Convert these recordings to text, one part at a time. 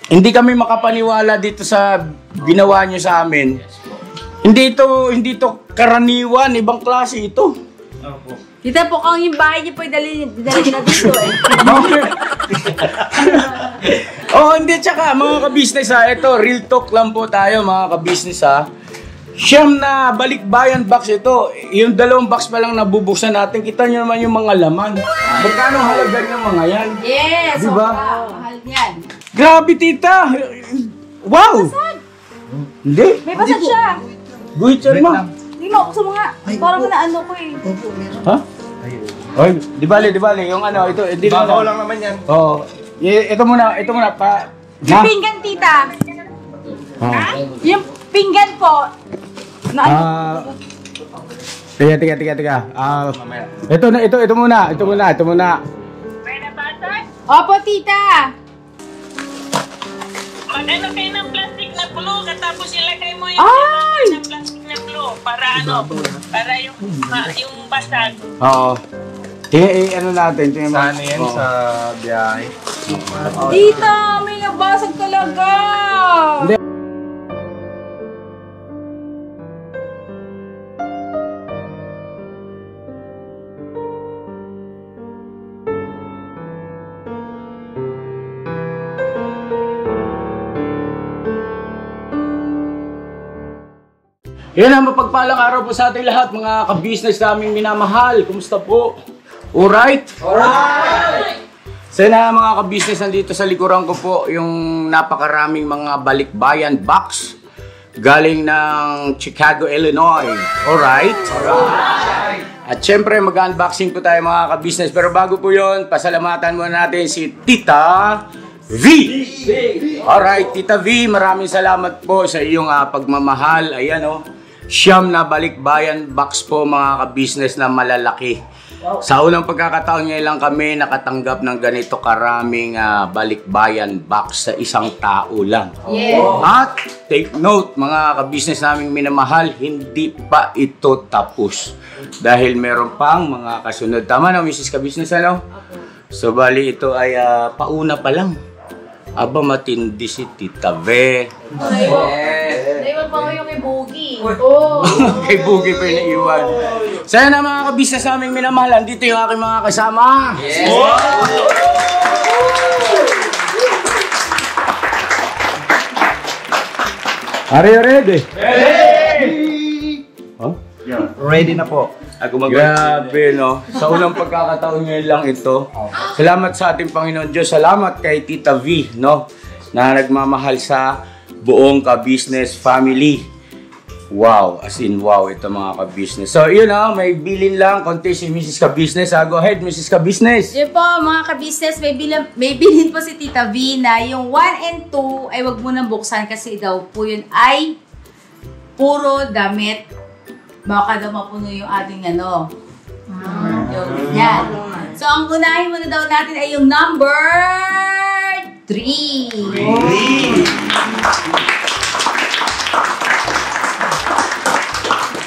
Hindi kami makapaniwala dito sa ginawa nyo sa amin. Hindi ito karaniwan, ibang klase ito. Kita po kung yung bahay niyo po dali na dito eh. Hindi, tsaka mga ka-business ito, real talk lang po tayo mga ka-business Siyam na balikbayan box ito. Yung 2 box pa lang nabubuksan natin, kita nyo naman yung mga laman. Magkano halaga ng mga yan? Yes, diba? Mahal yan. Grabe, tita! Wow! Basag! Hindi. May basag siya. Guhit yan mo. Hindi mo, gusto mo nga. Parang na ano ko eh. Ha? Ay, di bale, yung ano, ito, hindi naman. Bakaw lang naman yan. Oo. Ito muna, pa. Yung pinggan, tita. Yung pinggan po. Tiga. Ito muna. May nabasag? Opo, tita. Mag-ano kayo ng plastic na glue, tapos ilagay mo yung ng plastic na glue para para yung basag. Oo. Ano natin? Sana yan sa biyahe. Tita, may nabasag talaga. Yan ang mapagpalang araw po sa ating lahat, mga ka-business naming minamahal. Kumusta po? Alright? Alright! Sana mga ka-business, nandito sa likuran ko po yung napakaraming mga balikbayan box galing ng Chicago, Illinois. Alright? Alright! At syempre mag-unboxing po tayo mga ka-business. Pero bago po yun, pasalamatan muna natin si Tita V! Alright, Tita V, maraming salamat po sa iyong pagmamahal. Ayan Siyam na balikbayan box po mga ka-business na malalaki. Wow. Sa unang pagkakataon ngayon lang kami nakatanggap ng ganito karaming balikbayan box sa isang tao lang. Yeah. At take note mga ka-business naming minamahal, hindi pa ito tapos. Dahil meron pang mga kasunod. Tama na Mrs. Ka-business So bali ito ay pauna pa lang. Aba matindi si Tita V. Naiwan pa ko yung kay Boogie. Kay Boogie pa yung naiwan. Sana na mga ka-business naming minamahal, dito yung aking mga kasama. Yes! Are you ready? Ready! Huh? Yeah. Ready na po. Grabe, no? Sa unang pagkakataon ngayon lang ito. Salamat sa ating Panginoon Diyos. Salamat kay Tita V, no? Na nagmamahal sa buong ka-business family. Wow, as in wow, ito mga ka-business. So, yun may bilin lang, konti si Mrs. Ka-business. Go ahead, Mrs. Ka-business. Yun po, mga ka-business, may bilhin po si Tita V na yung 1 and 2 ay wag mo nang buksan kasi daw po yun ay puro damit. Baka daw mapuno yung ating yan. So, ang unahin muna daw natin ay yung number 3.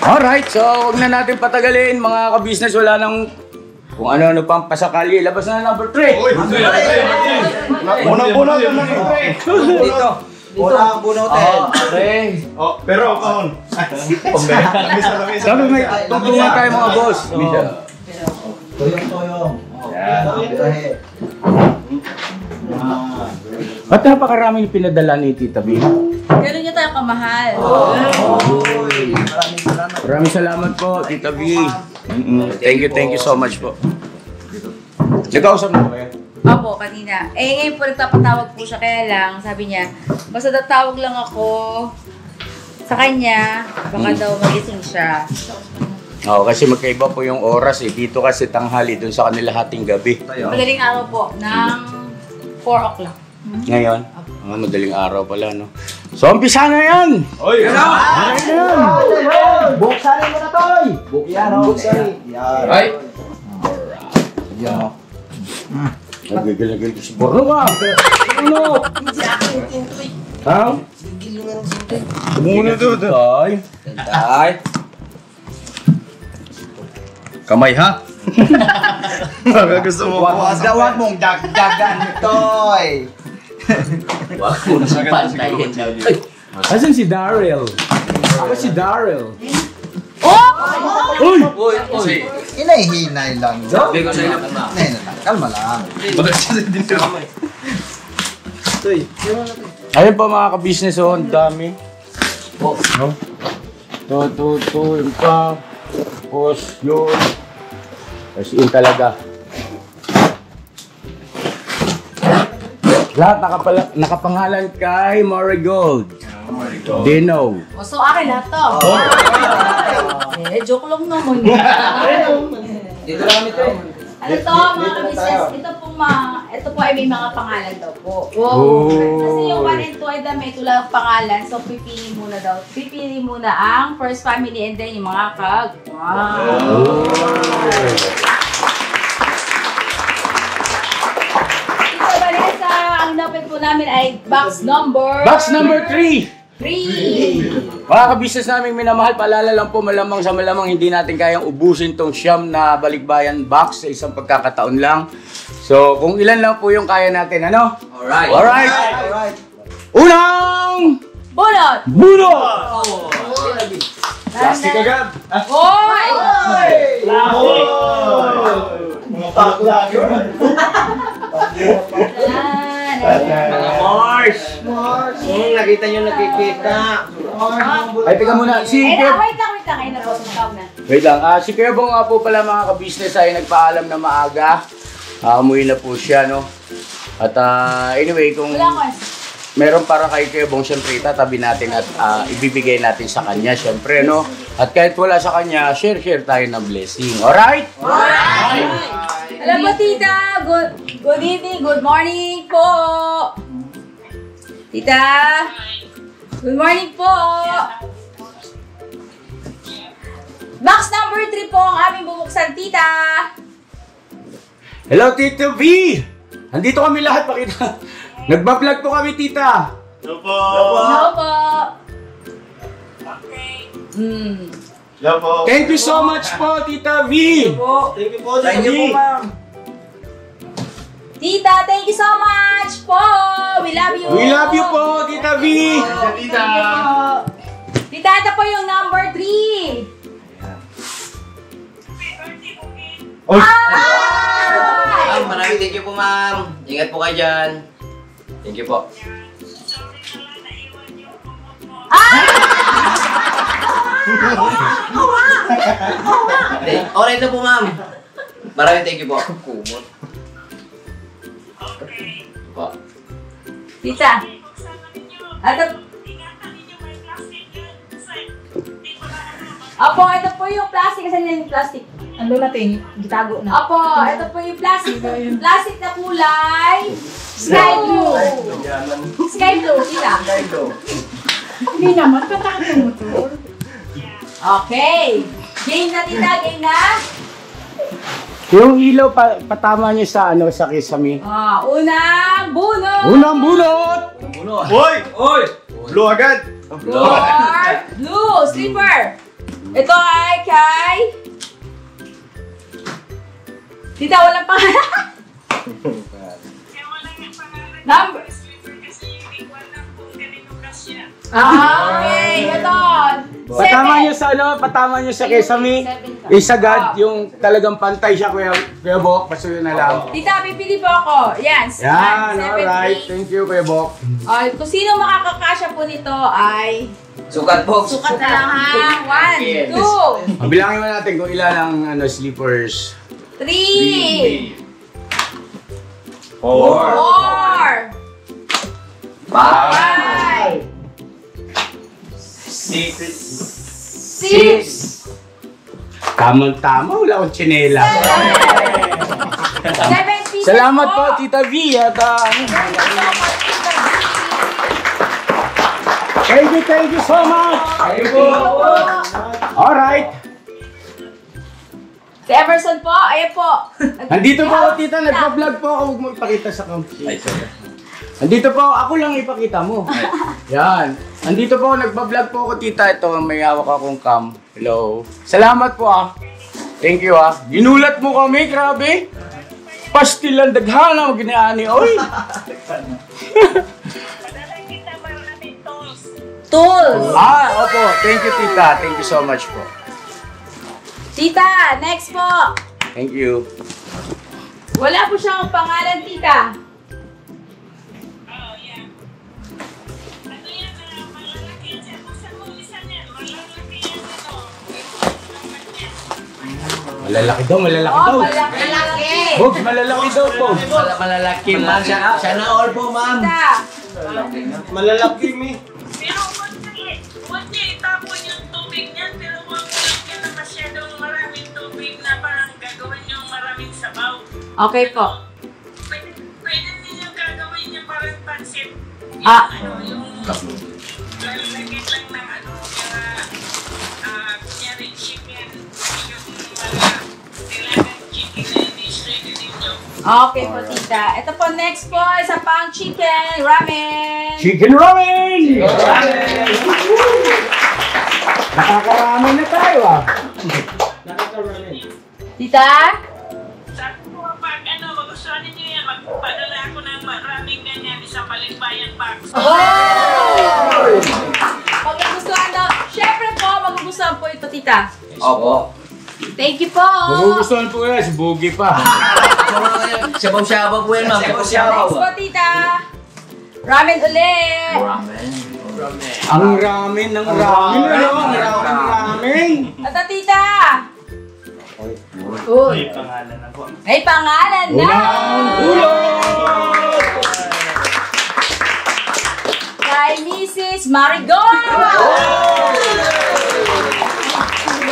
Alright, so huwag na natin patagalin mga ka-business. Wala nang kung ano-ano pang pasakali. Labas na number 3. Unang-una ito ng 3. Dito. Unang bunutin. Okay. Pero kahon. Lamisa. Sabi may tungtungan tayo mga boss. Toyong. Yan. Ba't napakaraming pinadala ni Tita B? Ganun niya tayo kamahal. Maraming salamat po, Tita B. Thank you so much po. Nagkausap mo ba kayo? Opo, kanina. Ngayon po nagpapatawag po siya, kaya lang, sabi niya, basta tatawag lang ako sa kanya, baka daw magising siya. Kasi magkaiba po yung oras Dito kasi tanghali, dun sa kanila hating gabi. Madaling araw po, ng 4 o'clock. Ngayon? Madaling araw pala, no? So, umpisa na yan! Oy! Buksanin mo na, Toy! Buksanin. Ay! Yan. Nagigil-gil ko si Borno ka! Ano? Ha? Muna doon. Tay. Kamay ha? Gusto mo. Wag mong dagdagan, Toy! Wag mo na sa pantayin. Ay, asan si Daryl? Ako si Daryl. Uy! Uy! Hinay-hinay lang. Sabi ko sa'yo na. Hinay lang. Kalma lang. Ayun po mga ka-business, oh, ang dami. No? To, yung pa. Tapos yun. Tapos yun talaga. Lahat nakapangalan kay Marigold. Dino. O, so akin lahat to. Joke lang naman. Dito lang kami to eh. Ano to, mga ka-business? Ito po ay may mga pangalan daw po. Oh. Kasi yung 1 and 2 ay may tulang pangalan. So, pipili muna ang first family and then yung mga kag. Wow! Ito, Vanessa, ang inopit po namin ay box number... Box number 3. 3! Mga ka-business namin minamahal, paalala lang po malamang sa malamang hindi natin kayang ubusin tong siyam na balikbayan box sa isang pagkakataon lang. So, kung ilan lang po yung kaya natin, ano? Alright. Alright! Unang! Bunot! Bunot! Plastic agad! Hoy! Mga pakla yun. Mga Mars! Nakita nyo nakikita. Ay, teka muna. Si Wait Kev... lang. Ayun na po, sumakaw na. Wait lang. Si Kuya Bong nga po pala mga ka-business ay nagpaalam na maaga. Umuwi na po siya, no? At anyway, kung Wala ko. meron para kay Kuya Bong, syempre itatabi natin at ibibigay natin sa kanya, syempre, no? At kahit wala sa kanya, share tayo ng blessing. Alright? Alam mo, tita, good evening, good morning po. Tita, good morning po. Box number 3 po ang aming bubuksan, tita. Hello, Tito V! Andito kami lahat, pakita. Nagbablog po kami, tita. Hello po. Hello po. Thank you so much po, Tita V! Thank you po, ma'am. Tita, thank you so much po. We love you. We love you po, Tita V! Tita. Tita, ito po yung number 3. Ma'am, maraming thank you po ma'am. Ingat po kayo dyan. Thank you po. Okay na po ma'am. Maraming thank you po. Kumot. Po. Tita. Ito. Apo, ito po yung plastic. Kasi yung plastic. Ano natin? Gitago na. Apo, ito po yung plastic. Plastic na kulay. Sky blue. Sky blue, tita. Hindi naman, patakot yung motor. Okay. Game na, tita. Game na. Yung ilaw, patama niyo sa ano, sa kisame. Unang bunot. Unang bunot! Hoy! Hoy! Blue agad. Blue. Slipper. Ito ay kay... Tita, walang pangalan. Number. Okay, ito. Patama niyo sa ano, patama niyo sa kisame. Isagad yung talagang pantay siya, Kuya Bok. Pasuyo na lang. Tita, pipili po ako. Yan. Yan, alright. Thank you, Kuya Bok. Kung sino makakakasya po nito ay... Sukat po. Sukat na lang ha. 1, 2, Bilangin mo natin kung ilan ang ano, sleepers. 3, 4, 4. 5, 6, Tamang-tama, wala akong tsinela. 7 pieces Salamat po, Tita V. At thank you so much. Thank you. Alright. Si Emerson po, ayan po. Nandito po ako, Tita. Nagpa-vlog po ako. Huwag mo ipakita sa camera. Nandito po, ako lang ipakita mo. Yan. Nandito po, nagpa-vlog po ako, Tita. Ito, may hawak akong cam. Hello. Salamat po ah. Thank you ah. Ginulat mo kami, grabe. Pastilan daghana mo giniani oy. Padala kita maraming tools. Tools. Opo. Thank you, tita. Thank you so much po. Tita, next po. Thank you. Wala po siyang pangalan, tita. Oh, yeah. Ano yan, malalaki yan siya. Buksan mo isa niyan. Malalaki yan ito. Malalaki daw. Malaki. Bogs, malalaki daw po. Malalaki ma'am. Sana all po ma'am. Tita. Malalaki, mi. Pero huwag niya itapon yung tubig niyan. Pero huwag niya na masyadong maraming tubig na parang gagawin yung maraming sabaw. Okay po. Pwede ninyo gagawin yung parang pansit. Yung yung lalagyan lang ng kunyari chicken. Yung mga nilagang chicken na ini-shredded ninyo. Okay po, tita. Ito po, next po, isa pang chicken ramen. Chicken ramen! Nakakarami na tayo Tita? Sabi ko, pag magustuhan ninyo yan, magpadala ako ng maraming ganyan, isang balikbayan box. Pag nagustuhan daw, syempre po, magugustuhan po ito, tita. Opo. Thank you po. Magugustuhan po yan, si Boogie pa. Shabaw-shabaw po yan ma'am. Next po, tita. Ramen ulit. Ang ramen ng ramen. Ang ramen. Ito, tita. Uy. May pangalan na. Kay Mrs. Marigold.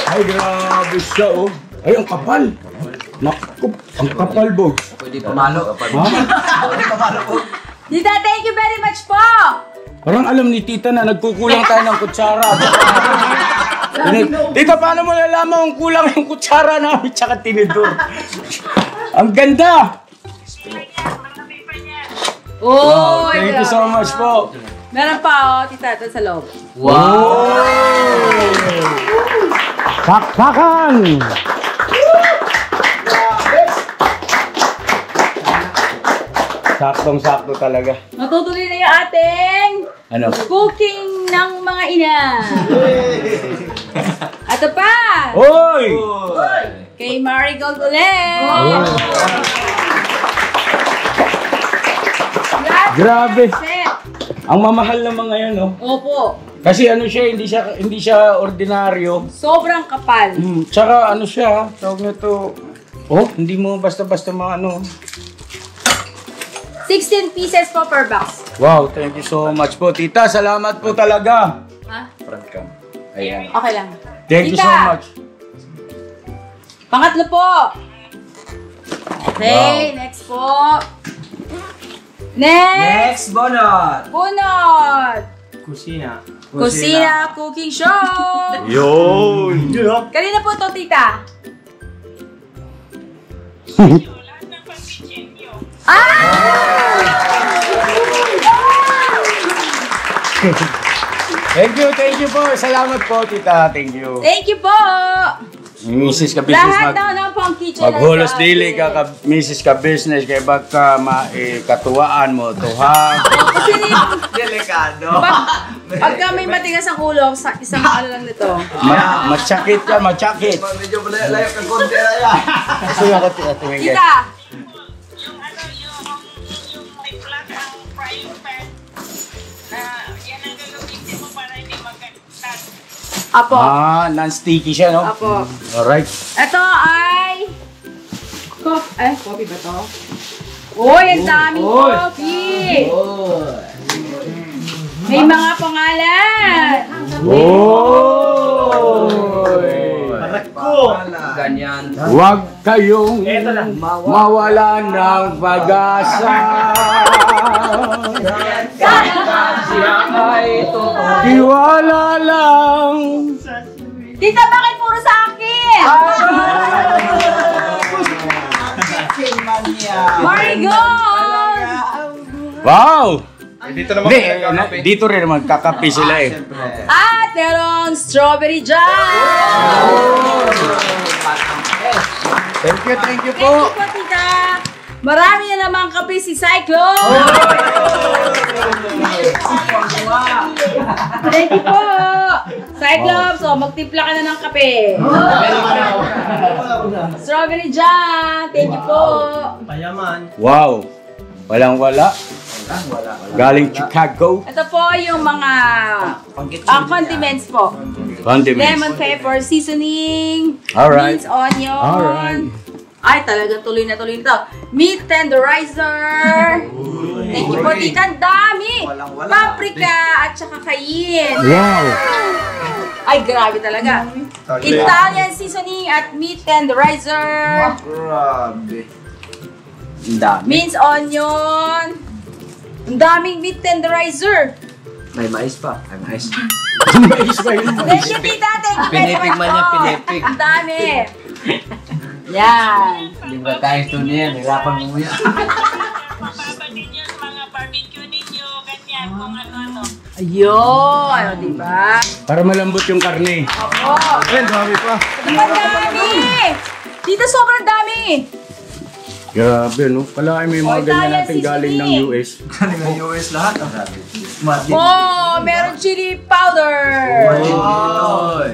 Ay, grabe siya oh. Ay, ang kapal. Naku, ang kapal, Bogs. Pwede pamalo. Tita, thank you very much po. Parang alam ni tita na nagkukulang tayo ng kutsara. Tita, paano mo nalaman kung kulang yung kutsara namin tsaka tinidor? Ang ganda! Marami pa yan. Oh, Thank you so much po. Meron pa, oh, tita, ito sa loob. Wow! Saksakan! Saktong-sakto talaga. Matutuloy na yung ating Ano? cooking ng mga ina. Ito pa! Hoy! Kay Marigold ulit. Grabe! Set. Ang mamahal ng mga yan, oh. Opo. Kasi ano siya, hindi siya ordinaryo. Sobrang kapal. Tsaka ano siya, tawag na to. Oh, hindi mo basta-basta mga ano. 16 pieces po per box. Wow, thank you so much po. Tita, salamat po talaga. Ha? Front cam. Ayan. Okay lang. Thank you so Tita. much. Pangatlo po. Okay, Wow. next po. Next! Bonot. Bunot! Kusina. Kusina Cooking Show! Yun! Kanina po to, tita. Lahat ng pag-kitchen nyo. Thank you po. Salamat po, tita. Thank you. Thank you po! Mrs. ka business Lahat daw ng pang kitchen. maghulos dili ka ka Mrs. ka business kay baka katuwaan mo to ha. Kasi Delikado. pagka may matigas ang ulo, isang ano lang nito. Machakit ka, machakit. Medyo layo kang konti na yan. Gusto yung tumingin. Tita! Yung yung may plug ang frying pan. Yan ang gagamitin mo para hindi magkalimutan. Apo. Non-sticky siya, no? Apo. Alright. Ito ay... coffee ba to? Uy, ang daming coffee! May mga pangalan! Arako! Ganyan. Huwag kayong mawala ng pag-asa. Tiwala lang. Tita, bakit puro sa akin? Marigold! Wow! Dito naman Hindi, dito rin naman kakapi sila eh. At merong strawberry jam! Thank you po. Thank you po, tita! Marami na naman kape si Cyclone! Thank you po! Cyclops, so magtimpla ka na ng kape. Strawberry jam! Thank you po! Payaman. Wow! Walang-wala. Galing Chicago. Ito po yung mga condiments po. Condiments. Lemon pepper seasoning, Alright. minced onion. Alright. Ay, talagang tuloy na tuloy ito. Meat tenderizer. Thank you po, tita. Ang dami. Paprika at saka cayenne. Wow! Ay, grabe talaga. Italian seasoning at meat tenderizer. Grabe. Ang dami. Minced onion. Ang daming meat tenderizer. May mais pa. May mais. Thank you, tita. Thank you very Pinipig much man niya, po. pinipig. Ang dami. Yan. Hindi ba tayo ito niya? Nirapan mo yan. Mababa din yun, mga barbecue ninyo, ganyan, kung ano-ano. Ayun. O, diba? Para malambot yung karne. Opo. Ayun, dami pa. Ang dami. Tita, sobrang dami. Grabe, no? Pala may mga Oh, ganyan Italian natin galing ng seasoning. US. Kanina US lahat. Oh, meron chili powder.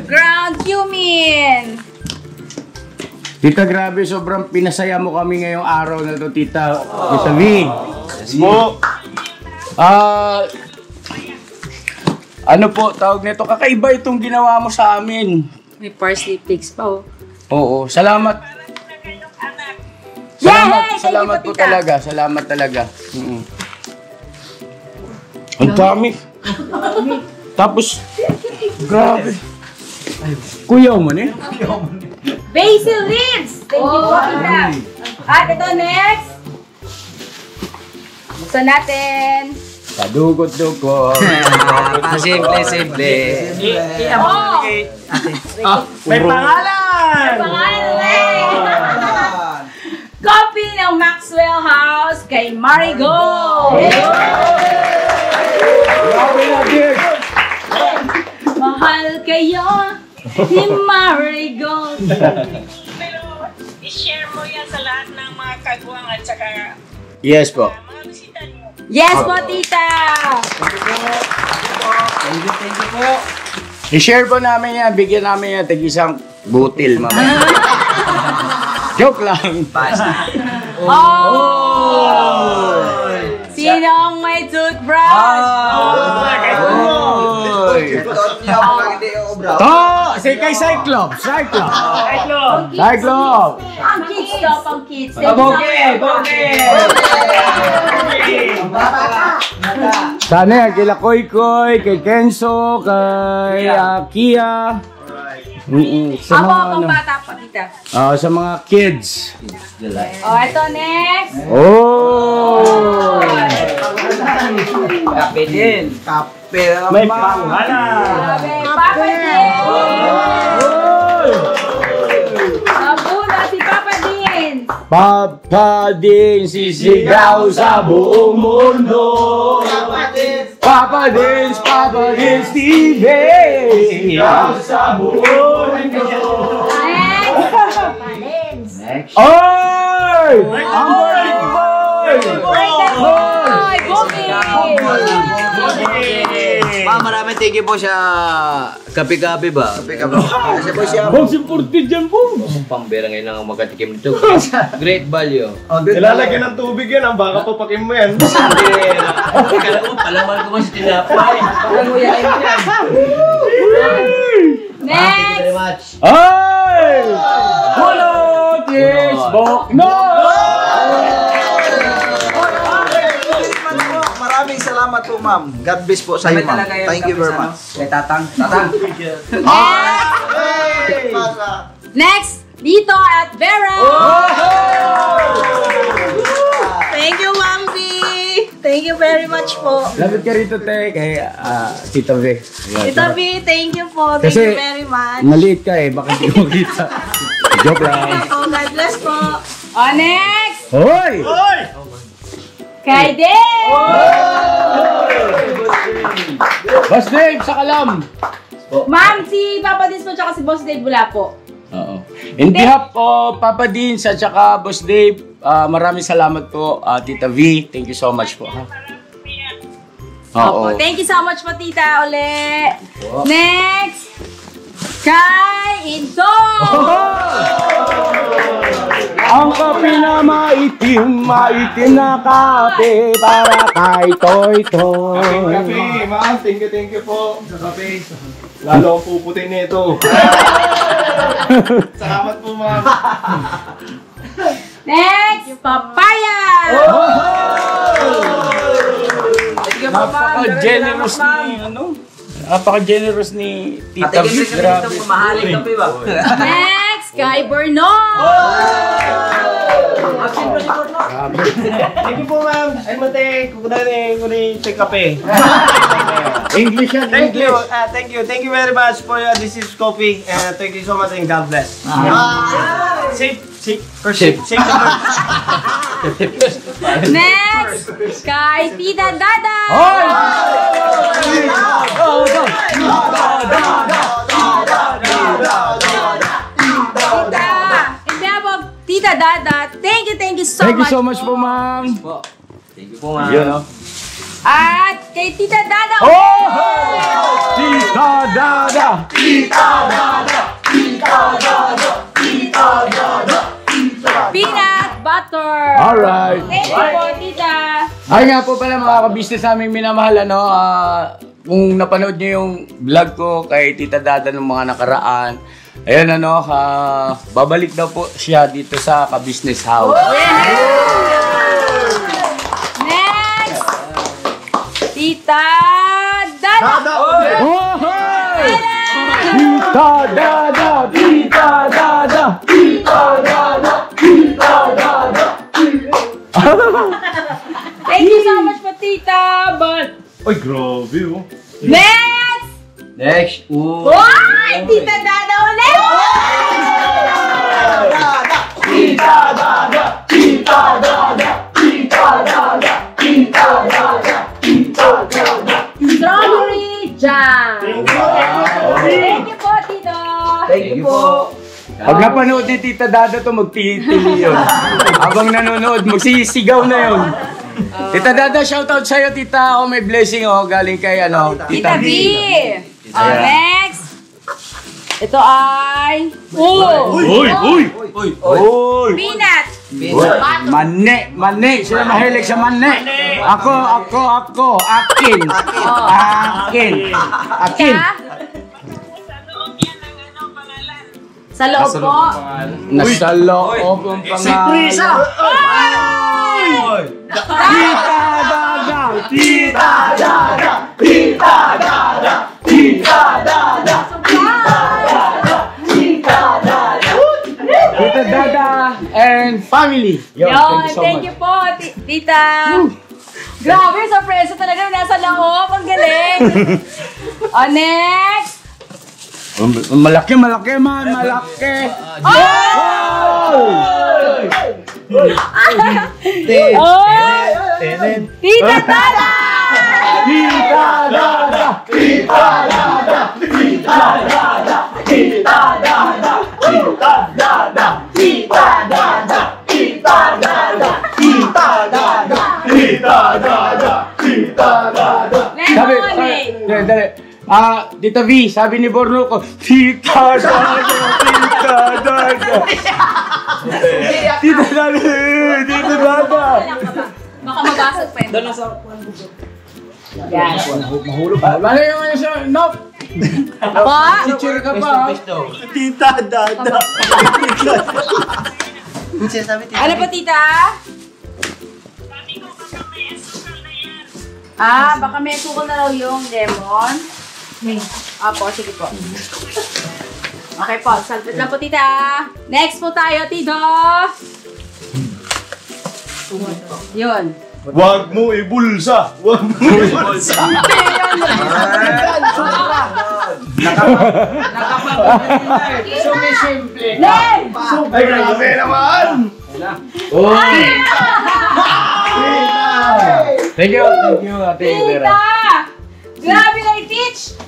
Ground cumin. Tita, grabe, sobrang pinasaya mo kami ngayong araw na to, Tita. Tita V. Mo. Ano po, tawag nito, kakaiba itong ginawa mo sa amin. May parsley flakes pa, oh. Oo, salamat. Parang na kayong anak. Salamat po tita. talaga. Salamat talaga. Ang dami. Tapos, grabe. Kuya mo eh. Basil leaves. Thank you po, tita. At ito, next. Buksan natin. Padugot-dugot. Simple. Oh! May pangalan! Pangalan! Coffee ng Maxwell House kay Marigold. Mahal kayo ni Marigold. Pero, i-share mo yan sa lahat ng mga kagwang at saka Yes po. mga bisita niyo. Yes po, tita. I-share po namin yan. Bigyan namin yan. Tag-isang butil, mamaya. Joke lang. Oh! Sinong may toothbrush? To! Say kay Cyclops. Cyclops. Ang kids to, pang kids. Sana yan. Kila Koy Koy, kay Kenzo, kay Kia. Sa Ako, mga, pang bata pa, tita. sa mga kids. Oh, ito next. Oh! Kape din. Kape. May pangalan! Grabe, Papa Din. Nabuna si Papa Din. Papa din sisigaw sa buong mundo. Papa din Steve. Sisigaw sa buong mundo. Next. Oy! Ang birthday boy! Ay, Boogie. Ma'am, maraming thank you po sa kape-kape ba? Kasi po siya. Bong supported dyan po. Pambera ngayon lang ang magkatikim nito. Great value. Ilalagyan ng tubig yan, ang baka papakin mo yan. Kala ko, palaman ko ba si tinapay? Thank you Next. very much. Ay! Hulot is bok no! Maraming salamat po, ma'am. God bless po sa iyo, ma'am. Thank you very much. Kay Tatang. Next, dito at Vera. Thank you, Ma'am V. Thank you very much po. Lapit ka rito, te, kay Tita V. Tita V, thank you po. Thank Kasi- you very much. Maliit ka eh, baka hindi mo kita. Joke lang. Oh, God bless po. Oh, next, Hoy! kay Dave. Boss Dave, sa kalam! Ma'am, si Papa Dins po tsaka si Boss Dave wala po. Oo. In behalf of Papa Deans at saka Boss Dave, Maraming salamat po, Tita V. Thank you so much po. Ha? Opo. Thank you so much po, Tita, uli. Next, kay Indo! Ang kape na maitim na kape para kay Toy Toy. Kape, ma'am. Thank you po sa kape. Lalo ang puputin nito. Salamat po, ma'am. Next, papaya! Napaka-generous ni, napaka-generous ni Tita V. Grabe. Mahaling kape ba? Next, kay Bernon! Thank you po, ma'am. Ay, mate, kukunin sa kape. English yan, Thank you. English. Thank you very much for this is coffee. And thank you so much and God bless. Safe. Next, kay Tita Dada! Hoy! Tita Dada, thank you so Thank you much. so much po, ma'am. Thank you po, ma'am. Yun, oh. At kay Tita Dada. Oh! Tita Dada! Tita Dada! Tita Dada! Tita Dada! Peanut butter. Alright. Thank you po, Tita. Ay nga po pala mga ka-business namin minamahal, ano, kung napanood nyo yung vlog ko kay Tita Dada ng mga nakaraan, ayun ano, babalik daw po siya dito sa ka-business house. Next, Tita Dada. Oh, hey! Tita Dada! Tita Dada! Tita Dada! Tita Dada! Thank you so much po, Tita. But Ay, grabe oh. next, Next. Ooh. Why? Tita Dada ulit. Tita Dada! Tita Dada! Tita Dada! Tita Dada! Tita Dada! Strawberry jam. Thank you po, Tito. Thank you po. Pag napanood ni Tita Dada to, magtitili yun. Habang nanonood, magsisigaw na yun. Tita Dada, shoutout sa'yo, Tita. Ako may blessing, galing kay, Tita V. Next. Ito ay... Uy! Peanut. Mane! Sila mahilig sa mane! Ako! Akin! Sa loob po. Nasa loob ang pangalan. Tita Dada! Tita Dada! Tita Dada! Tita Dada! Tita Dada and family. Yo, Thank you po, Tita. Grabe, sorpresa talaga nasa loob. Ang galing. Next. Malaki man, malaki. Tita Dada! Tita Dada! Tita Dada! Tita Dada! Tita Dada! Tita Dada! Tita Dada! Tita Dada! Tita Dada! Tita Dada! Tita Dada! Dali. Tita V, sabi ni Borno ko, Tita Dada! Tita Dada! Tita Dada! Tita Dada! Baka mabasag pa yun. Doon lang sa... Yan. Mahulog ba? Ano yung ano siya? Nope! Pa? Teacher ka pa. Tita Dada. Ano po, Tita? Sabi ko baka may asukal na yan. Baka may sukol na raw yung lemon. Apo, sige po. Okay po, salpit lang po, Tita. Next po tayo, Tito. Yun. Wag mo ibulsa. Sumisimple. Len! Ay, grabe naman. Thank you, Ate Vera. Tita! Grabe na i-teach!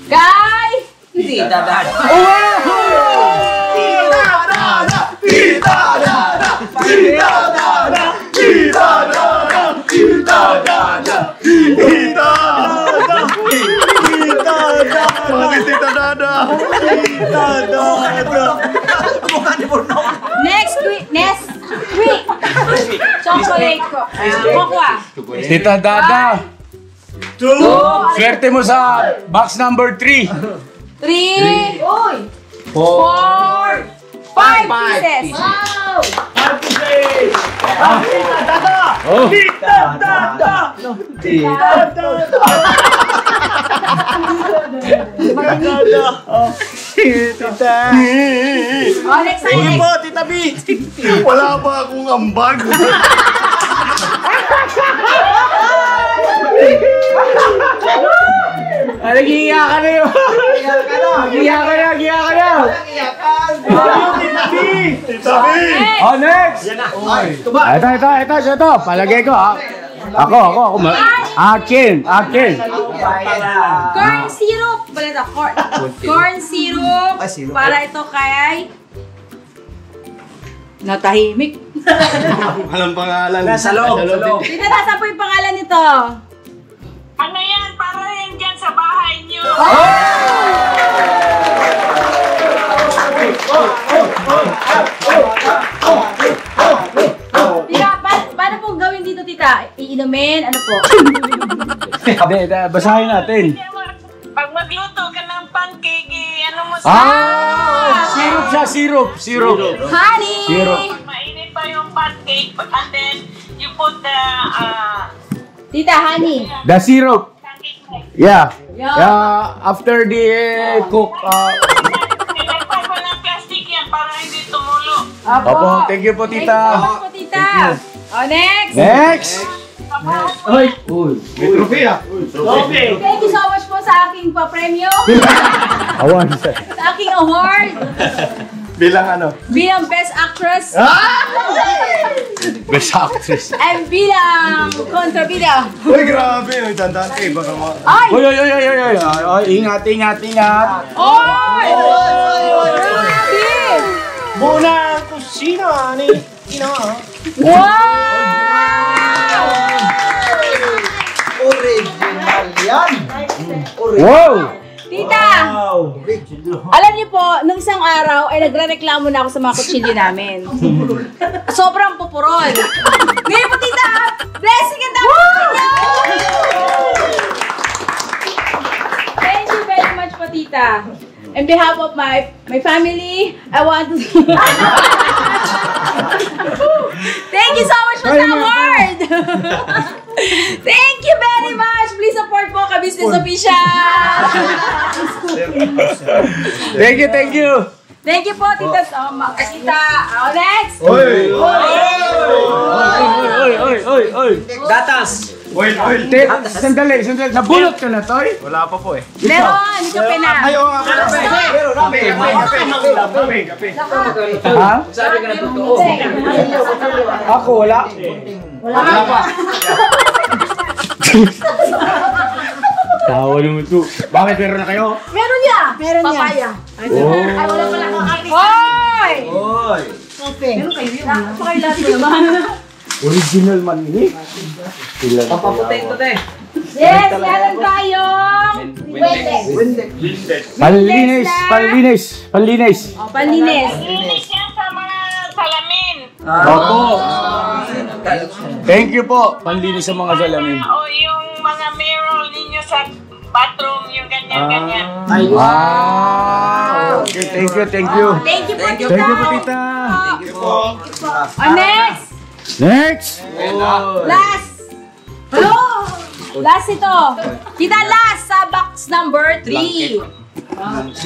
Guy! Tita Dada. Tita Dada! Tita Dada! Next week. Chocolate ko. Kokwa. Tita Dada. 2. Swerte mo sa box number 3. 3. 4. 5 pieces. Wow! Oh. Oh, next time. Tita B. Wala pa akong ambag. Nagiiyak ka na yun. Nagiiyak ka na. Tita B! Oh, next! Ito. Palagay ko, ha. Ako. Akin. Corn syrup. Corn syrup. Para ito kay... Natahimik. Walang pangalan. Nasa loob. Tita, nasa po yung pangalan nito? Ano yan? Para yan dyan sa bahay niyo. Tita, paano pong gawin dito, tita? Iinumin? Ano po? Hindi, basahin natin. Pag magluto ka ng pancake, ano mo sa... Syrup siya, syrup. Honey! Syrup. Mainit pa yung pancake, and then you put the Tita, honey. The syrup. pancake mix. Yeah. Yeah. After the cook. Nilagpan ko ng plastic yan para hindi tumulo. Opo, thank you po, tita. Thank you so much po, tita. Oh, next. Next. May trophy ah. Thank you so much po sa aking pa-premyo. Awan. Sa aking award. Bilang ano? Bilang Best Actress. Best actress. And bilang kontrabida. Uy, grabe. Uy, tandaan kayo. Baka ma... Ay! Oy. Ingat. Oy! Grabe! Muna ang kusina ni Wow! Original yan. Wow. Tita! Alam niyo po, nung isang araw ay nagre-reklamo na ako sa mga kutsilyo namin. Sobrang pupurol. Ngayon po, tita! Blessing and dami sa inyo! Thank you very much po, tita. On behalf of my family, I want to... Thank you so much for the award! Thank you very much! Please support po Ka-Business Official! Thank you. Thank you po, Tita Soma. Tita, next! Uy! Oy. Datas. Uy! Sandali. Nabulot ka na, Toy? Wala pa po eh. Meron! Ito pa na. Ayaw nga. Kape. Ha? Ako, wala. Wala pa. Tawa naman to. Bakit meron na kayo? Meron niya! Meron niya. Papaya. Ay, wala pala kakain. Hoy! Meron kayo yun. Napakay lahat mo naman. Original man ni. Papaputay ito, te. Yes, meron tayong... Panlinis. Oh, panlinis. Linis yan sa mga salamin. Opo. Thank you po. Panlinis sa mga salamin. O yung mga mirror ninyo sa bathroom, yung ganyan-ganyan. Wow. Okay, thank you. Thank you po, tita. Thank you po, tita. Oh, next! Last! Hello! Last ito. Tita, last sa box number 3.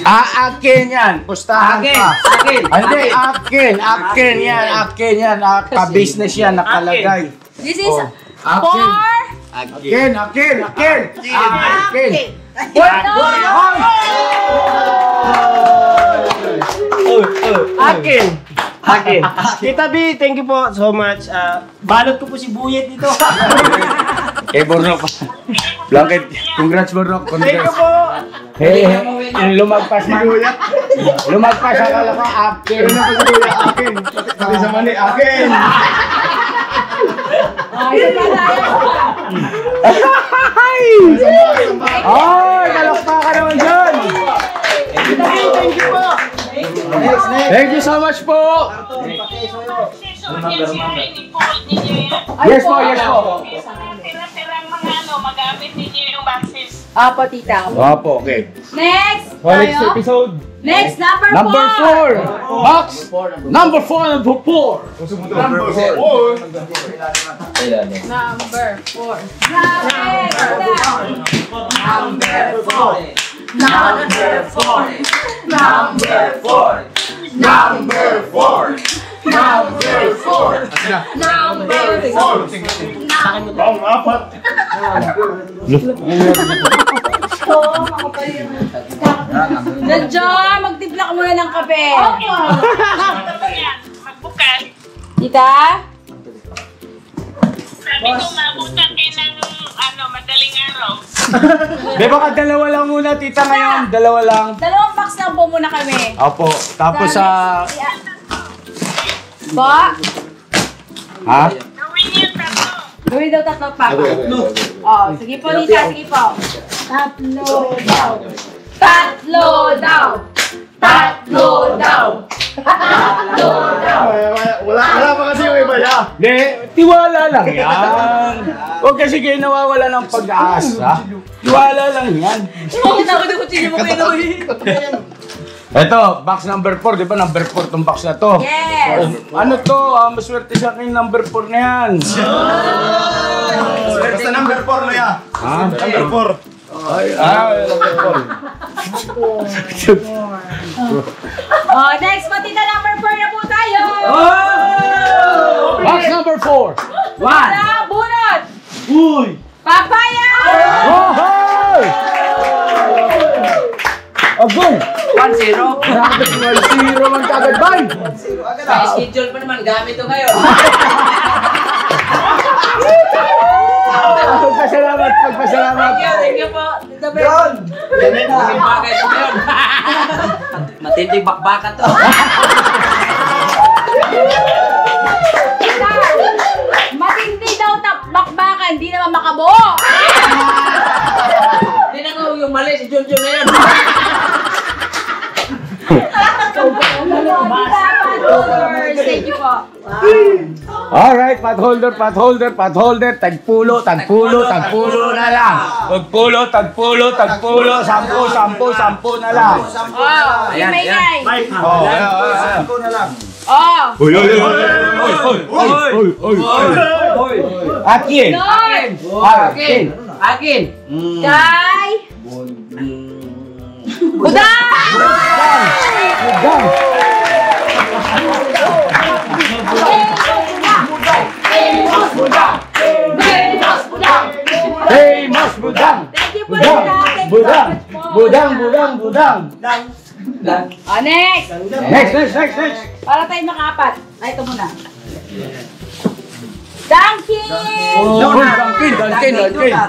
Akin yan. Pustahan ka. Hindi, akin yan. Ka-business yan, nakalagay. This is Akin. for... Akin. Akin. Tita B, thank you po so much. Balot ko po si Buyet dito. Eh, Bornok. Blanket. Congrats, Bornok. Thank you Congrats. po. Hey, yung lumagpas na. Lumagpas ang kala ko, akin. Ano pa si Kuya? Akin. Pati sa mani, akin. Ay, kalakpakan naman dyan. Thank you po. Next. Thank you so much po. Yes po, yes po. Tira-tirang mga magamit ninyo yung boxes. Apo, tita. Opo, okay. Next! Next tayo. episode. Next, number 4. Number 4. Box. Number 4. Number 4. Number 4. Nadyo, magtimpla ka muna ng kape. Magbukas. Tita? Sabi ko mabutan kayo ng madaling araw. Di baka dalawa lang muna, tita, ngayon. Dalawa lang. Dalawang box lang po muna kami. Opo. Tapos sa... Po? Ha? Gawin niyo tatlo. Gawin daw tatlo, Papa. Oh, sige po, Lisa. Sige po. Tatlo daw. Tatlo daw. Tatlo daw. Tatlo daw. Wala pa kasi yung iba ya. Di, tiwala lang yan. Huwag kasi kayo nawawala ng pag-asa. Tiwala lang yan. Ito, box number 4. Di ba number 4 itong box na to? Yes. Ano to? Maswerte sa akin number 4 na yan. Basta number 4 na ya. Ha? Number 4. Number 4. Oh, next po, tita, number 4 na po tayo. Box number 4. Wala, bunot. Uy! Papaya. Oh! Agong! 1-0. Grabe, 1-0 man kagad, bay! May schedule pa naman. Gamit ito ngayon. Pagpasalamat, pagpasalamat. Thank you po. Yon! Matinding bagay ito ngayon. Matinding bakbaka to. Matindi daw bakbakan, hindi naman makabuo. Hindi na nga yung mali. Si Junjun na yun. Thank you po. Alright, potholder, potholder, potholder, tagpulo, tagpulo, tagpulo na lang. Tagpulo, tagpulo, tagpulo, 10 na lang. Oh, yung may ngay. Oh, Sampo na lang. Oh. Oy, oy, oy, oy, Akin! Lord. Akin! Akin. Kay. Budang! Budang! Famous Budang! Thank you po, Budang! Tita. Thank you Budang! so much po. Budang! Budang! Budang! Oh, next. Next! Para tayo makaapat. Ay, ito muna. Dunkin! Dunkin!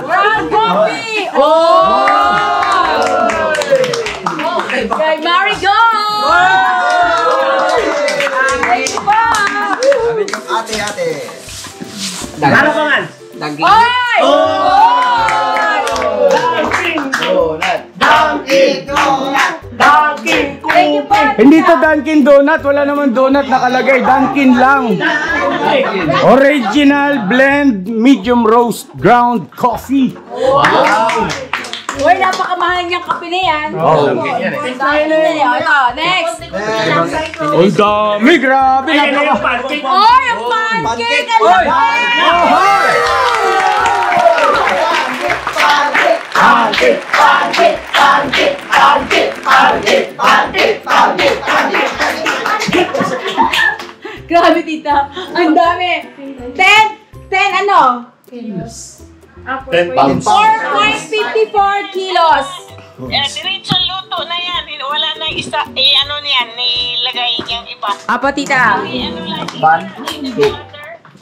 Brown coffee! Oh! Kay Marigold! Thank you po! Ate. Ano pa man? Oy! Thank you po! Hindi to Dunkin Donut, wala naman donut nakalagay, Dunkin lang. Original blend medium roast ground coffee. Uy, napakamahal niyang kape na yan. Oh, Dunkin yan eh. Ito, next. ang dami, grabe. pancake. Oy, ang pancake! Ang laki! Grabe, tita. Ang dami. 10 ano? 4.54 kilos. Diretso luto na yan. Wala na isa, niyan, nilagay yung iba. Apa, tita? Ano lang, water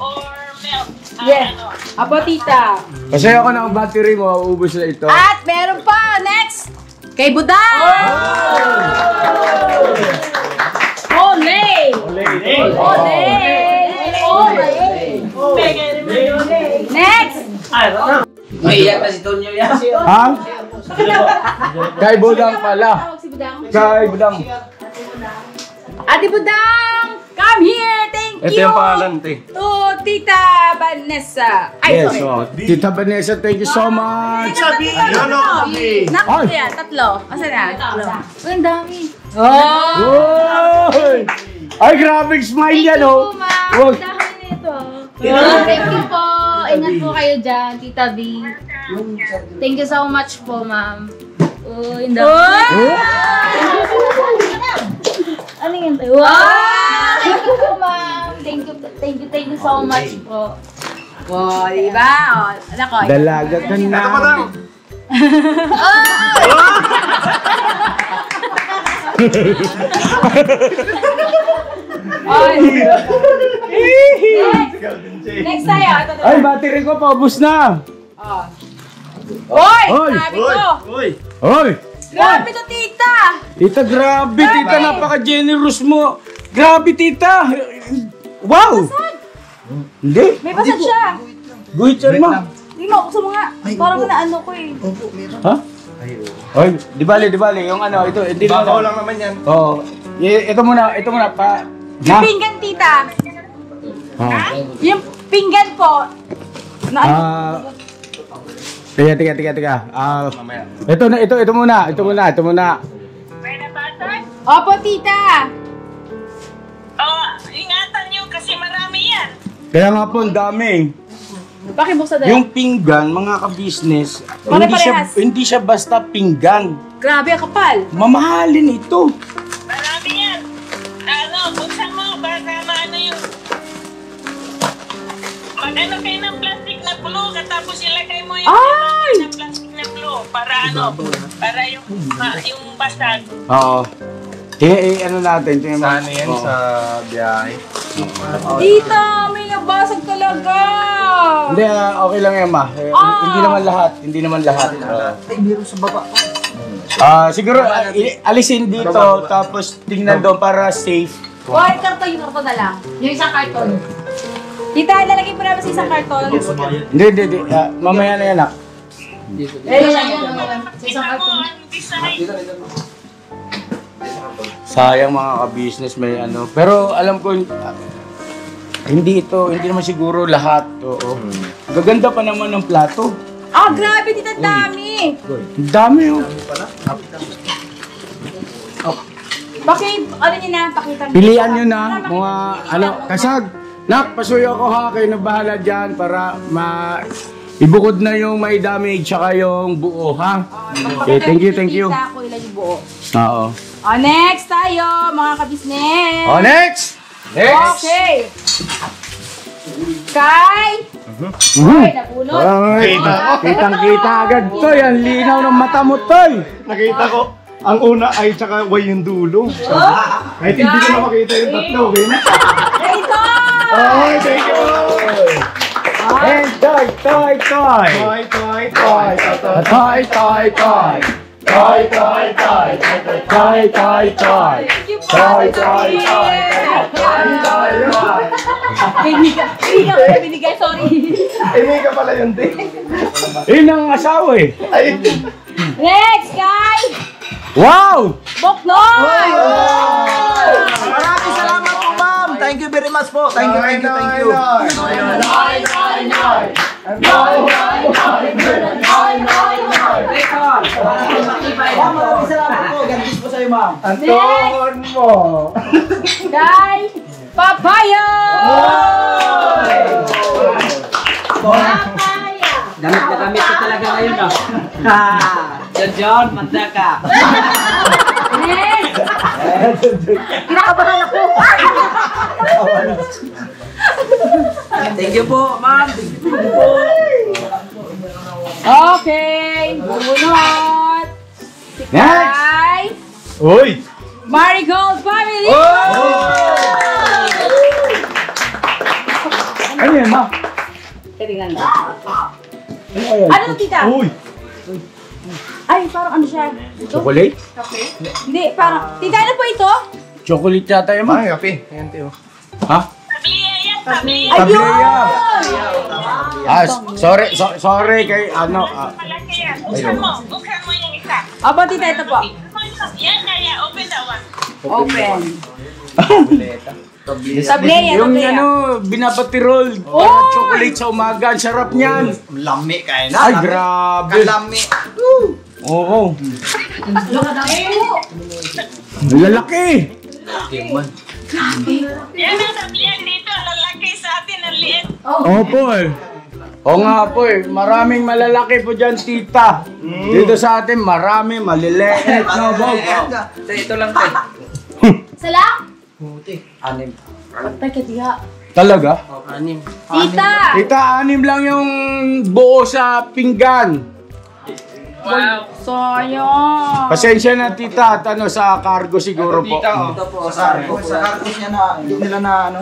or milk. Yes. Apa, tita? Kasi ako ng battery mo, uubos na ito. At meron pa. Next. Kay Budang! Olay! Next! Maiyak na si Tonyo yan. Ha? Kay Budang pala. Tawag si Budang. Kay Budang. Ate Budang! Come here! Thank Ito you! yung pangalan, te. To Tita Vanessa. Ay, Yes, sorry. oh. Tita Vanessa, thank you so much. Naku Ay. yan, tatlo. Asa na? Tatlo. Uy, ang dami. Oh! Oy! Ay, grabe smile yan, oh. Wag. Dami nito. Thank you po. Ingat po kayo dyan, Tita V. Thank you so much po, ma'am. Uy, ang dami. Ano yun? Wow! Thank you po, ma'am. Thank you so much po. Wow, diba? Oh, nako. Dalaga ka na. Next tayo. Ito, ito. Ay, battery ko, paubos na. Oy! Oy! Sabi ko! Oy! Grabe to, tita! Tita, grabe, tita, napaka-generous mo. Grabe, tita. Wow! Hindi. May basag siya. Guhit siya mo. Hindi mo, gusto mo nga. Parang naano ko eh. Ha? Oy, di bali, yung ano, ito, hindi naman. Bakaw lang naman yan. Oo. Ito muna, pa. Yung pinggan, tita. Yung pinggan po. Na ano? Tiga. Ito muna. May nabasag? Opo, tita. Oh, ingatan nyo kasi marami yan. Kaya nga po, ang dami. Pakibuksan dali. Yung pinggan, mga ka-business, Pare-parehas. hindi siya basta pinggan. Grabe, ang kapal. Mamahalin ito. Marami yan. Ano, buksan mo, baka maano yung... Mag-ano kayo ng plastic na glue, katapos ilagay mo yung Ay! ng plastic na glue para ano, para yung basag. Oo. Ano natin? Sana yan sa biyahe. Tita, may nabasag talaga. Hindi, okay lang yan, ma. Hindi naman lahat. Ay, meron sa baba. Siguro, alisin dito, tapos tingnan doon para safe. Yung karton na lang. Yung isang karton. Tita, lalagay po namin sa isang karton. Hindi. Mamaya na yan, ah. Kita mo ang design. Sayang mga ka-business, may ano. Pero alam ko, hindi naman siguro lahat. Oo. Gaganda pa naman ng plato. Grabe, tita, dami. Ang dami, oh. Ano niyo na, pakita niyo. Pilihan nyo na, mga, kasag. Nak, pasuyo ako ha, kayo na bahala dyan para ibukod na yung may damage tsaka yung buo, ha? Okay, thank you. Kita ko ilan yung buo. Oo. Next tayo, mga kabisnes. Next! Okay. Kay. Ay, napunod. Kitang-kita agad to, yan linaw ng mata mo, toy. Nakita ko, ang una ay tsaka way yung dulo. Kahit hindi ko na makita yung tatlo, okay na? Ito! Ay, thank you! And toy. Toy! Binigay, sorry. May ka pala yun, din. Yun ang asawa eh. Ay, Next, Kay. Wow! Boknoy! Maraming salamat po, ma'am. Thank you very much po. Thank you. Ma'am, maraming salamat po. Gandis po sa'yo, ma'am. Anton mo! Kay Papaya! Gamit na gamit ko talaga ngayon, ah. John, manda ka. Next! Kinakabahan ako! Thank you po, ma'am. Okay, bumunot. Si Kay Uy! Marigold Family! Ano yan, ma? Tingnan lang. Ano, tita? Uy! Ay, parang ano siya? Ito? Chocolate? Hindi, parang... Tita, ano po ito? Chocolate yata yun, ma. Ay, kape. Ayan, Teo. Ha? Tabliya yan, tabliya. Tableya! Ah, sorry kay ano. Malaki yan. Buksan mo yung isa. Opo, tita, ito po. Yan, kaya open that one. Open. Tableya, Yung tableya. ano, binapatirol. Parang chocolate sa umaga. Ang sarap niyan. Lami kayo na. Ay, grabe. Kalami. Oo. Ang lalaki. Yan ang tabliya dito. Lalaki sa atin, ang liit. Opo eh. Oo nga po eh. Maraming malalaki po dyan, tita. Dito sa atin, marami, maliliit. No, Bob? Ito lang tayo. Salang? Anim. Patay ka, tiha. Talaga? Anim. Tita! Tita, 6 lang yung buo sa pinggan. Wow. Sayang. Pasensya na, tita. At ano, sa cargo siguro po. Ito po, Sa kartos niya na, hindi nila na ano.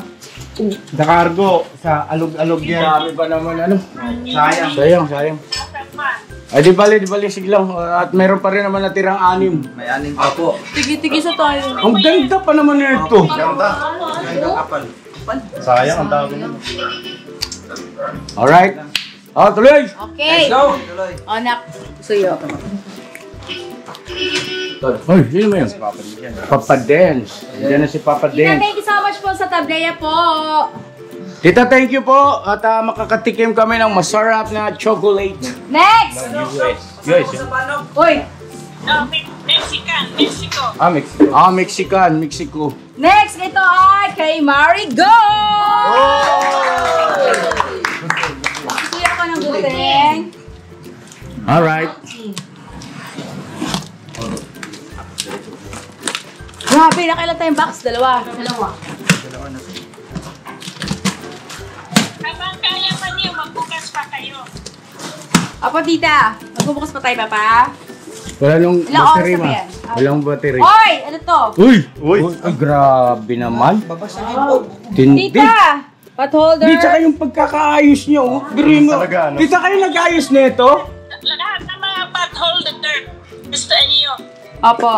Sa cargo, sa alog-alog yan. Dami pa naman, ano. Sayang. Sayang. Ay, di bali, sige lang. At meron pa rin naman natirang 6. May aning pa po. Tigi-tigi sa tayo. Ang ganda pa naman nito. Ganda. Ganda kapal. Sayang, ang dami. Alright. Tuloy. Okay. Tuloy. Anak, suyo. Ay, sino mo yun? Papa Dance. Diyan na si Papa Tita, Dance. thank you so much po sa tableya po. Tita, thank you po. At makakatikim kami ng masarap na chocolate. Next! Yes. Uy! No, Mexican, Mexico. Mexico. Next, ito ay kay Marigo! Kuya ko ng guteng. Alright. Grabe, nakailan tayong box? Dalawa. Habang kaya pa niyo, magbukas pa kayo. Apo, tita. Magbubukas pa tayo, papa. Wala nung Ilang battery, oras na ba ma. yan? Walang battery. Oy! Ano to? Uy! Ay, grabe naman. Babasagin po. Tindi. Tita! Pot holder. Di, tsaka yung pagkakaayos niyo. Oh. Biri mo. Talaga, ano? Tita, kayo nag-ayos nito? Lahat ng mga pot holder, gusto niyo. Opo.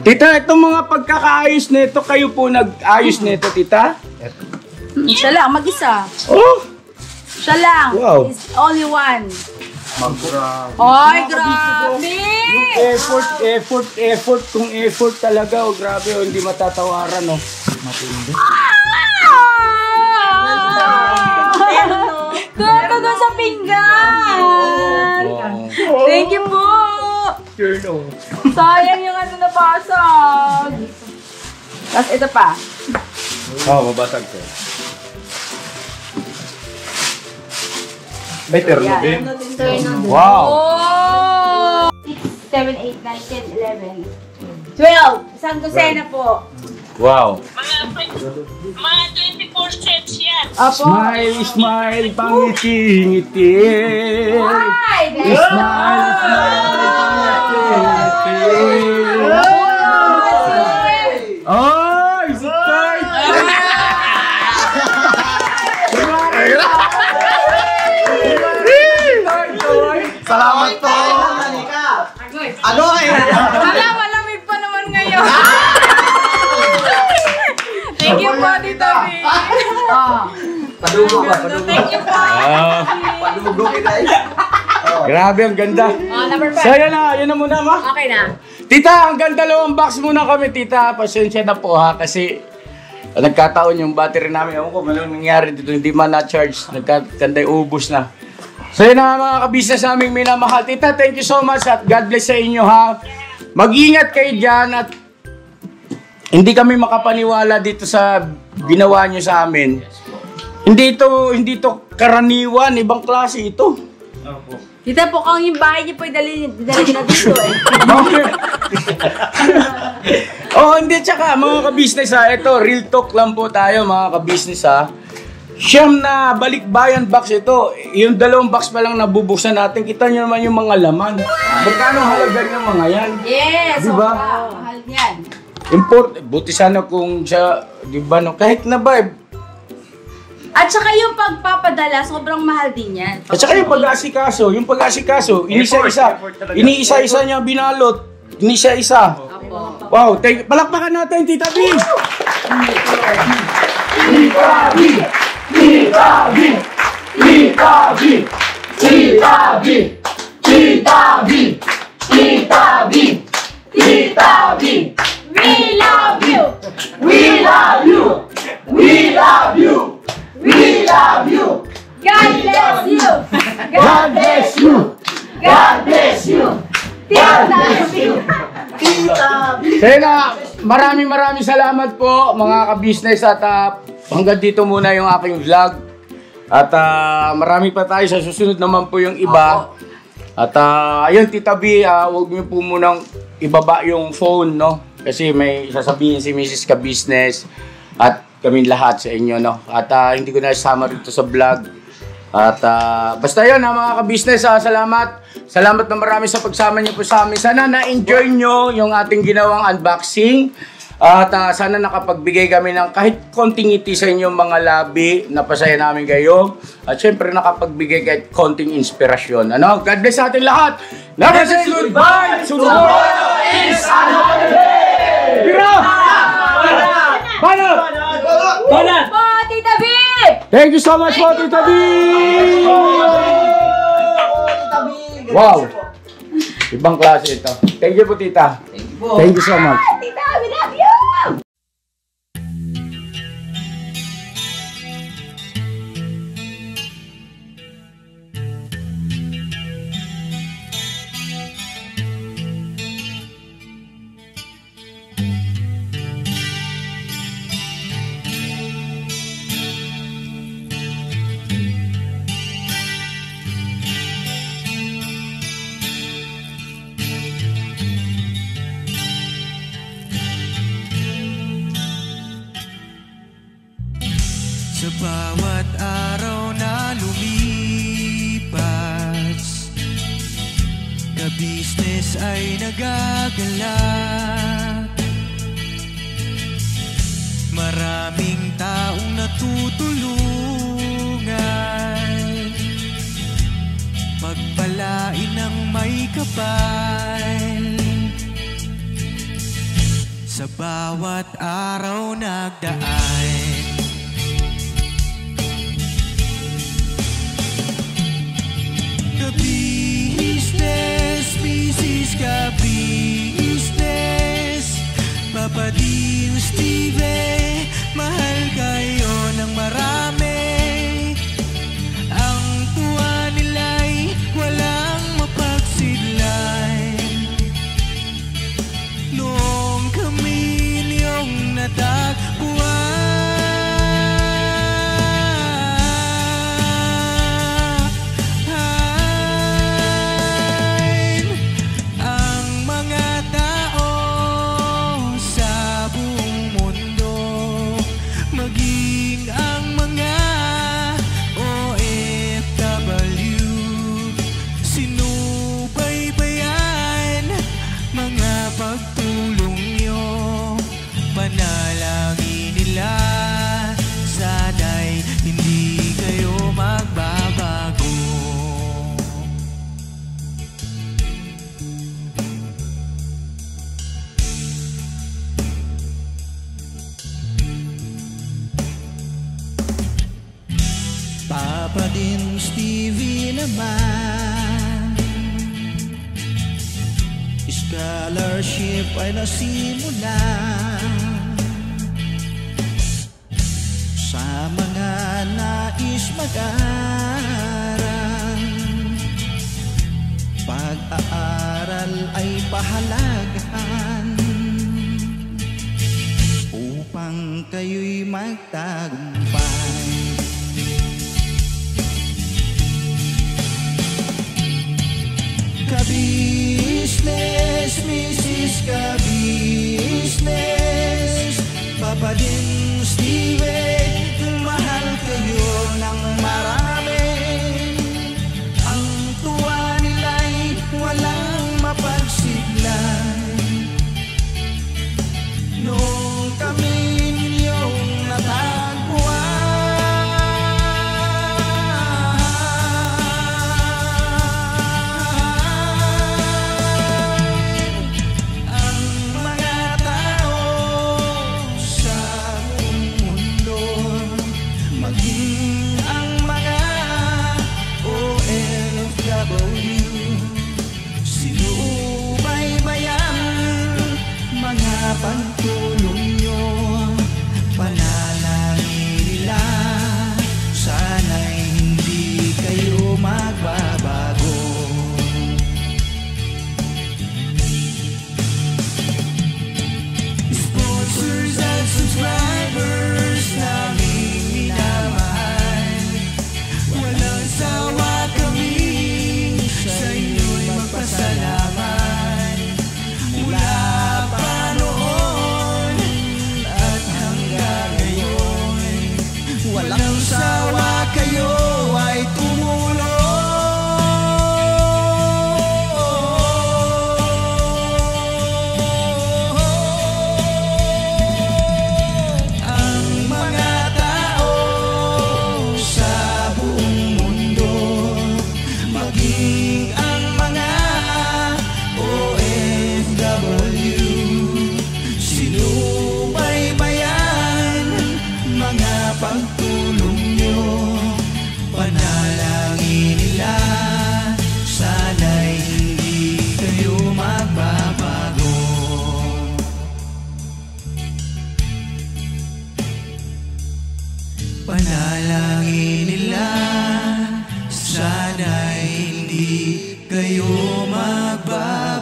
Tita, itong mga pagkakaayos nito, kayo po nag-ayos nito, tita? Siya lang, mag-isa. Oh! Siya lang. Wow. It's only one. Ay, grabe! Effort. Kung effort talaga, oh, grabe, oh, hindi matatawaran, oh. Toto doon sa pinggan! Thank you po! Sayang yung ano nabasag. Tapos ito pa. Mabasag ko. May terno din. Wow! Oh! 6, 7, 8, 9, 10, 11. 12! Isang dosena po. Wow! Mga 24 sets yan. Opo. Smile, pangiti-ngiti. Ay! Smile, pangiti-ngiti. Ay, si Kurt! Salamat po. Ano eh? Wala, malamig pa naman ngayon. Thank you po, Tito B. Padugo ba? Padugo. Thank you po. Padugo kita eh. Grabe, ang ganda. Number So, 5. yan na muna, ma. Okay na. Tita, hanggang 2 box muna kami, tita. Pasensya na po, ha, kasi nagkataon yung battery namin. Ewan ko, anong nangyari dito, hindi man na-charge. Nagkakanday, ubus na. So, yun na mga kabisnes naming minamahal. Tita, thank you so much at God bless sa inyo, ha. Mag-ingat kayo dyan at hindi kami makapaniwala dito sa ginawa nyo sa amin. Hindi to karaniwan, ibang klase ito. Tita po, kung yung bahay niyo po, dali na dito eh. Oh, hindi, tsaka mga kabisnes, ha, ito, real talk lang po tayo mga kabisnes, ha. Siyam na balikbayan box ito. Yung 2 box pa lang nabubuksan natin. Kita nyo naman yung mga laman. Magkano halaga ng mga yan? Yes, Diba? mahal niyan. Buti sana kung siya, di ba, no? Kahit na ba, At saka yung pagpapadala, sobrang mahal din yan. At saka yung pag-asikaso, iniisa-isa niya binalot. Inisa-isa. Wow, palakpakan natin, Tita B! Tita B! Tita B! Tita B! Tita B! Tita B! Tita B! Tita B! We love you! We love you! We love you! We love you! God bless you! God bless you! God bless you! God bless you! Kaya na, maraming salamat po mga ka-business at hanggang dito muna yung aking vlog. At marami pa tayo sa susunod naman po yung iba. At ayun, Tita B, huwag niyo po munang ibaba yung phone, no? Kasi may sasabihin si Mrs. Ka-business at kami lahat sa inyo, no? At hindi ko na isama rito sa vlog. At basta yun, mga ka-business, salamat. Salamat na marami sa pagsama niyo po sa amin. Sana na-enjoy nyo yung ating ginawang unboxing. At sana nakapagbigay kami ng kahit konting ngiti sa inyong mga labi. Napasaya namin kayo. At syempre nakapagbigay kahit konting inspirasyon. Ano? God bless sa ating lahat. Never say goodbye. Tomorrow is another day. Bira! Banat! Banat! Po, Tita B! Thank you so much po, Tita B! Wow! Ibang klase ito. Thank you po, Tita. Thank you po. Thank you so much. Tita, we love you! Sa bawat araw na lumipas, ka-business ay nagagalak. Maraming taong natutulungan, pagpalain ng may kapal. Sa bawat araw nagdaan, ka-business, Mrs. Ka-business, Papa Dean, Steve, mahal kayo ng marami. Ang tuwa nila'y walang mapagsidlay. Noong kami niyong natagpuan, Papa din Stevie naman, scholarship ay nasimula sa mga nais mag-aral. Pag-aaral ay pahalagahan upang kayo'y magtagumpay. Ka-business, Mrs. Ka-business, Papa din Steve, mahal kayo ng marami. Ang tuwa nila'y walang mapagsiglay. Noong kami ninyong natagpuan, pagtulong nyo. Panalangin nila, sana'y hindi kayo magbabago. Sponsors at subscribers naming minamahal, walang sawa kami sa inyo'y magpasalamat. Mula pa noon at hanggang ngayon, walang sawa kayo ay tumulong. Ang mga tao sa buong mundo, maging ang mga OFW, sinubaybayan mga pagtulong nyo. Panalangin nila, sana'y hindi kayo magbabago. Panalangin nila, sana'y hindi kayo magbabago.